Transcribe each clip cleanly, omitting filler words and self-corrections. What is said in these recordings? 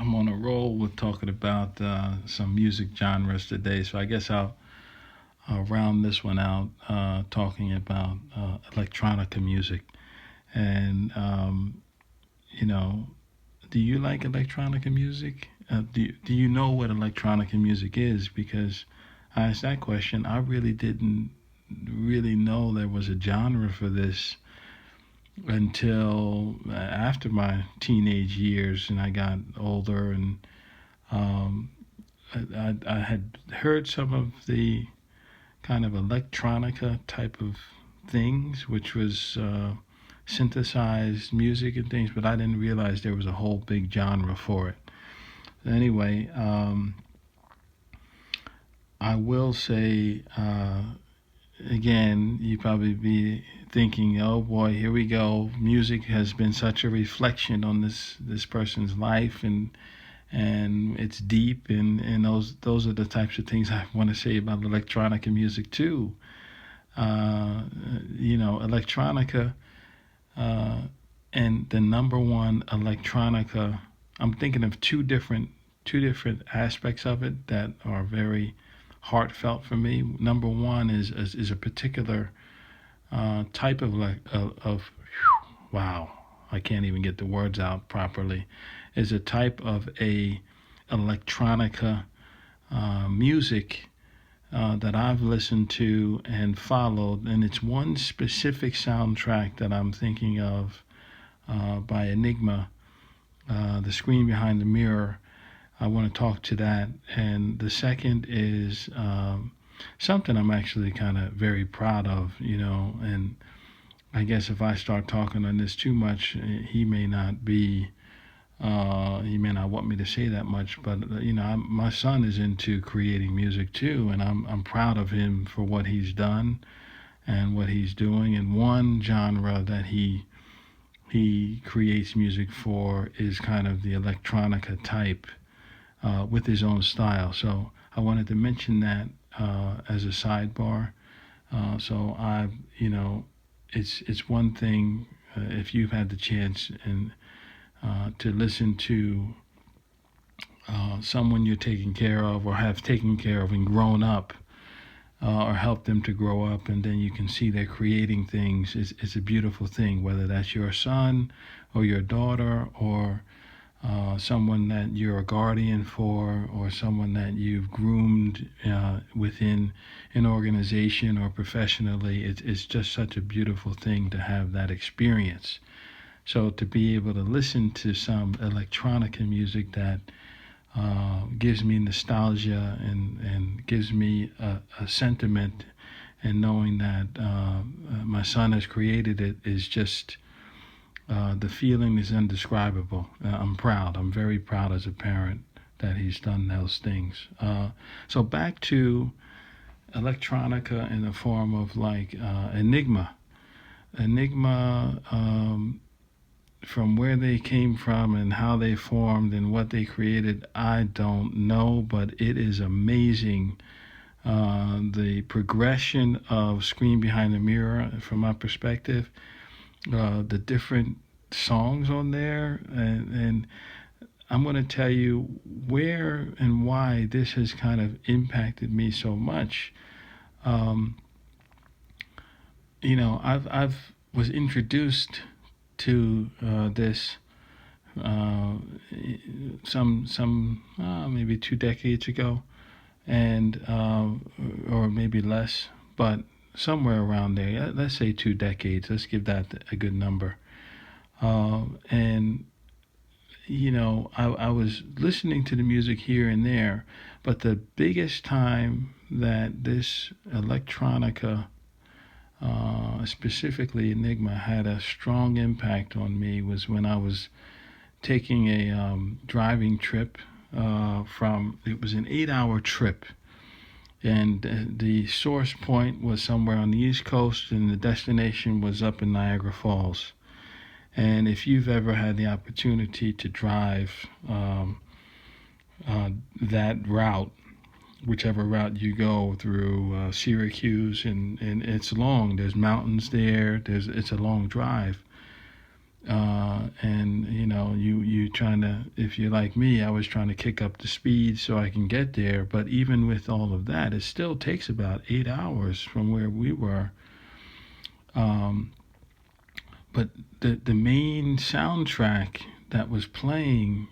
I'm on a roll with talking about some music genres today, so I guess I'll round this one out talking about electronica music. And you know, do you like electronica music? Do you know what electronica music is? Because I asked that question. I really didn't really know there was a genre for this until after my teenage years, and I got older, and um, I had heard some of the kind of electronica type of things, which was synthesized music and things, but I didn't realize there was a whole big genre for it. Anyway, I will say again, you probably be thinking, "Oh boy, here we go." Music has been such a reflection on this person's life, and it's deep, and those are the types of things I want to say about electronica music too. Electronica uh, and the number one electronica. I'm thinking of two different aspects of it that are very heartfelt for me. Number one is a particular type of wow, I can't even get the words out properly. Is a type of a electronica music that I've listened to and followed, and it's one specific soundtrack that I'm thinking of by Enigma, The Screen Behind the Mirror. I want to talk to that. And the second is something I'm actually kind of very proud of, and I guess if I start talking on this too much, he may not want me to say that much, but my son is into creating music too, and I'm proud of him for what he's done and what he's doing. And one genre that he creates music for is kind of the electronica type with his own style. So I wanted to mention that as a sidebar. So it's one thing if you've had the chance and to listen to someone you're taking care of or have taken care of and grown up, or help them to grow up, and then you can see they're creating things. It's a beautiful thing, whether that's your son or your daughter, or someone that you're a guardian for, or someone that you've groomed within an organization or professionally. It's just such a beautiful thing to have that experience. So to be able to listen to some electronica music that gives me nostalgia and gives me a sentiment, and knowing that my son has created it is just the feeling is indescribable. I'm proud. I'm very proud as a parent that he's done those things. So back to electronica in the form of like Enigma. Enigma, from where they came from and how they formed and what they created, I don't know, but it is amazing. The progression of Screen Behind the Mirror, from my perspective, the different songs on there, and I'm going to tell you where and why this has kind of impacted me so much. Um, I've was introduced to this uh, some maybe 2 decades ago, and or maybe less, but somewhere around there. Let's say 2 decades. Let's give that a good number. And I was listening to the music here and there, but the biggest time that this electronica, specifically Enigma, had a strong impact on me was when I was taking a driving trip it was an 8-hour trip, and the source point was somewhere on the East Coast, and the destination was up in Niagara Falls. And if you've ever had the opportunity to drive that route, whichever route you go through Syracuse, and it's long. There's mountains there. It's a long drive, and you if you're like me, I was trying to kick up the speed so I can get there. But even with all of that, it still takes about 8 hours from where we were. Um, but the main soundtrack that was playing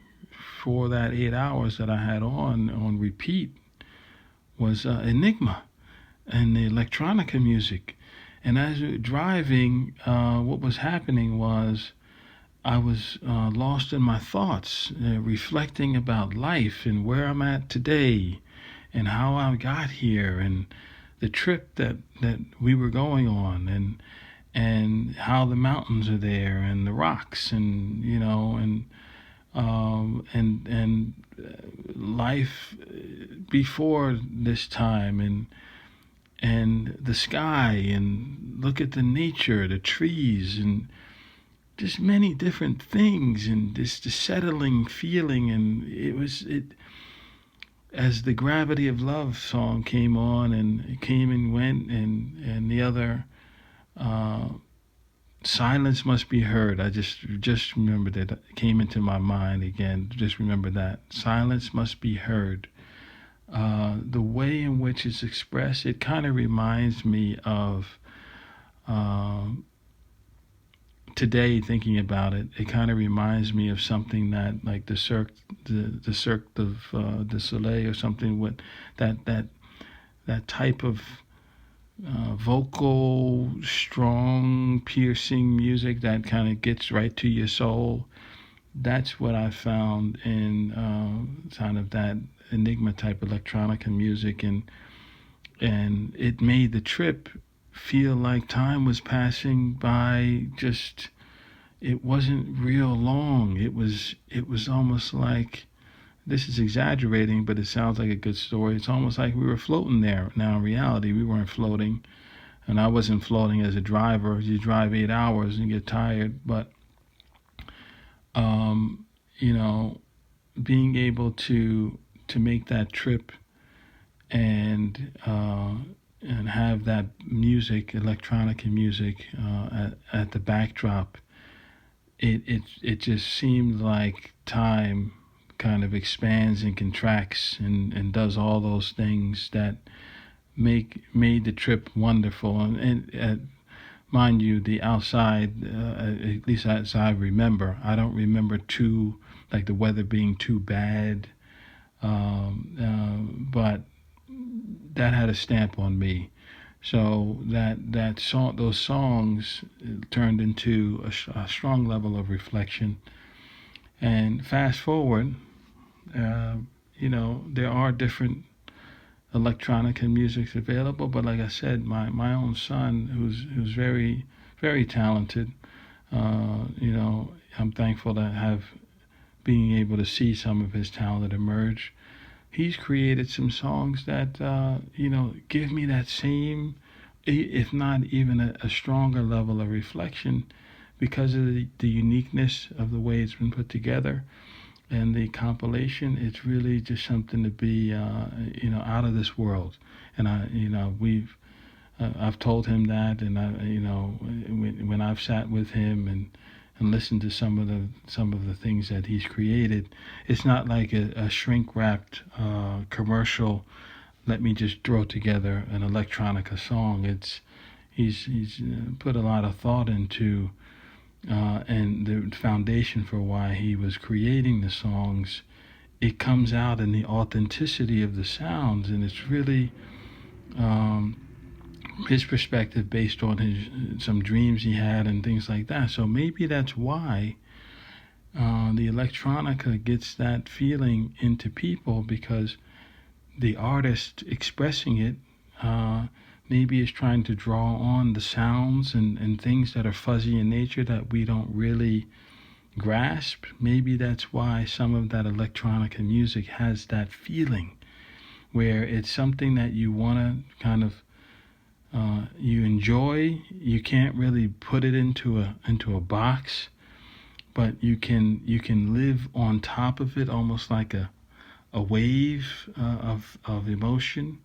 for that 8 hours that I had on repeat was Enigma and the Electronica music. And as we were driving, what was happening was I was lost in my thoughts, reflecting about life and where I'm at today and how I got here and the trip that we were going on and how the mountains are there and the rocks and life before this time and the sky and look at the nature, the trees and just many different things and just the settling feeling. And it as the Gravity of Love song came on and it came and went and the other uh, Silence Must Be Heard. I just remembered that. It came into my mind again. Just remember that. Silence Must Be Heard. The way in which it's expressed, it kind of reminds me of uh, today. Thinking about it, it kind of reminds me of something that, like the Cirque du Soleil or something with that type of vocal, strong, piercing music that kind of gets right to your soul. That's what I found in kind of that Enigma type electronica music, and it made the trip feel like time was passing by. Just it wasn't real long. It was almost like, this is exaggerating, but it sounds like a good story. It's almost like we were floating there. Now, in reality, we weren't floating, and I wasn't floating as a driver. You drive 8 hours and get tired, but um, you know, being able to make that trip and have that music, electronic music, at the backdrop, it just seemed like time kind of expands and contracts and does all those things that made the trip wonderful. And mind you, the outside, at least as I remember, I don't remember too like the weather being too bad, but that had a stamp on me. So that song, those songs turned into a strong level of reflection. And fast forward, uh, there are different electronic and music available, but like I said, my own son, who's very very talented, I'm thankful to have being able to see some of his talent emerge. He's created some songs that give me that same, if not even a stronger level of reflection, because of the uniqueness of the way it's been put together and the compilation. It's really just something to be out of this world. And I've told him that, and when I've sat with him and listened to some of the things that he's created, it's not like a shrink wrapped commercial. Let me just throw together an electronica song. He's put a lot of thought into and the foundation for why he was creating the songs. It comes out in the authenticity of the sounds, and it's really um, his perspective based on his some dreams he had and things like that. So maybe that's why the electronica gets that feeling into people, because the artist expressing it maybe is trying to draw on the sounds and things that are fuzzy in nature that we don't really grasp. Maybe that's why some of that electronica music has that feeling where it's something that you want to kind of you enjoy. You can't really put it into a box, but you can live on top of it, almost like a wave of emotion.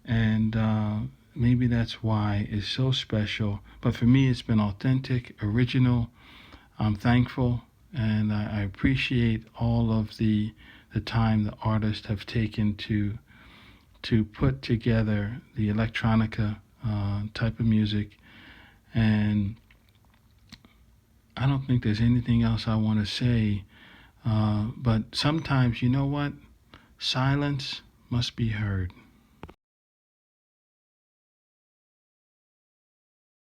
And maybe that's why it's so special. But for me, it's been authentic, original. I'm thankful. and I appreciate all of the time the artists have taken to put together the electronica type of music. And I don't think there's anything else I want to say, but sometimes, you know what? Silence must be heard.